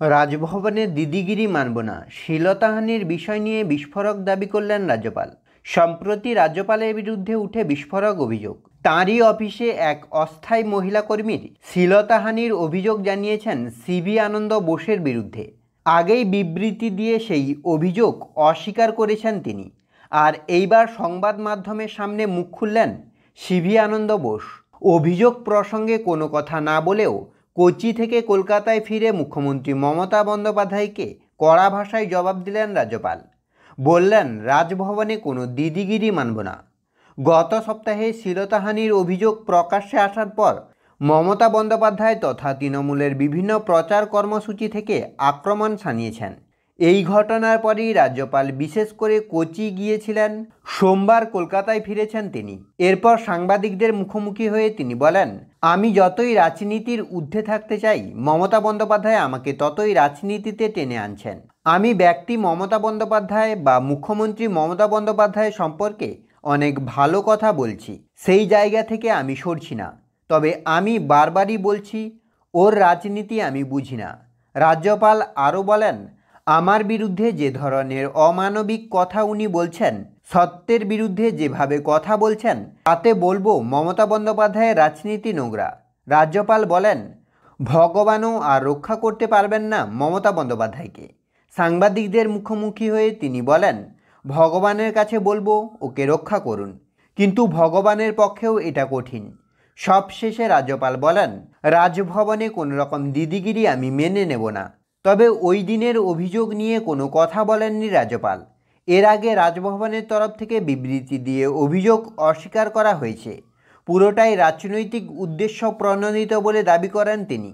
রাজভবনে দিদিগিরি মানব না, শ্লীলতাহানির বিষয় নিয়ে বিস্ফোরক দাবি করলেন রাজ্যপাল। সম্প্রতি রাজ্যপালের বিরুদ্ধে উঠে বিস্ফোরক অভিযোগ। তাঁরই অফিসে এক অস্থায়ী মহিলা কর্মীর শ্লীলতাহানির অভিযোগ জানিয়েছেন সিভি আনন্দ বোসের বিরুদ্ধে। আগেই বিবৃতি দিয়ে সেই অভিযোগ অস্বীকার করেছেন তিনি। আর এইবার সংবাদ মাধ্যমের সামনে মুখ খুললেন সিভি আনন্দ বোস। অভিযোগ প্রসঙ্গে কোনো কথা না বলেও কোচি থেকে কলকাতায় ফিরে মুখ্যমন্ত্রী মমতা বন্দ্যোপাধ্যায়কে কড়া ভাষায় জবাব দিলেন রাজ্যপাল। বললেন, রাজভবনে কোনো দিদিগিরি মানব না। গত সপ্তাহে শ্লীলতাহানির অভিযোগ প্রকাশ্যে আসার পর মমতা বন্দ্যোপাধ্যায় তথা তৃণমূলের বিভিন্ন প্রচার কর্মসূচি থেকে আক্রমণ শানিয়েছেন। এই ঘটনার পরই রাজ্যপাল বিশেষ করে কোচি গিয়েছিলেন। সোমবার কলকাতায় ফিরেছেন তিনি। এরপর সাংবাদিকদের মুখোমুখি হয়ে তিনি বলেন, আমি যতই রাজনীতির ঊর্ধ্বে থাকতে চাই, মমতা বন্দ্যোপাধ্যায় আমাকে ততই রাজনীতিতে টেনে আনছেন। আমি ব্যক্তি মমতা বন্দ্যোপাধ্যায় বা মুখ্যমন্ত্রী মমতা বন্দ্যোপাধ্যায় সম্পর্কে অনেক ভালো কথা বলছি, সেই জায়গা থেকে আমি সরছি না। তবে আমি বারবারই বলছি, ওর রাজনীতি আমি বুঝি না। রাজ্যপাল আরও বলেন, আমার বিরুদ্ধে যে ধরনের অমানবিক কথা উনি বলছেন, সত্যের বিরুদ্ধে যেভাবে কথা বলছেন, তাতে বলবো মমতা বন্দ্যোপাধ্যায়ের রাজনীতি নোংরা। রাজ্যপাল বলেন, ভগবানও আর রক্ষা করতে পারবেন না মমতা বন্দ্যোপাধ্যায়কে। সাংবাদিকদের মুখোমুখি হয়ে তিনি বলেন, ভগবানের কাছে বলবো ওকে রক্ষা করুন, কিন্তু ভগবানের পক্ষেও এটা কঠিন। সবশেষে রাজ্যপাল বলেন, রাজভবনে কোনো রকম দিদিগিরি আমি মেনে নেব না। তবে ওই দিনের অভিযোগ নিয়ে কোনো কথা বলেননি রাজ্যপাল। এর আগে রাজভবনের তরফ থেকে বিবৃতি দিয়ে অভিযোগ অস্বীকার করা হয়েছে। পুরোটাই রাজনৈতিক উদ্দেশ্য প্রণোদিত বলে দাবি করেন তিনি।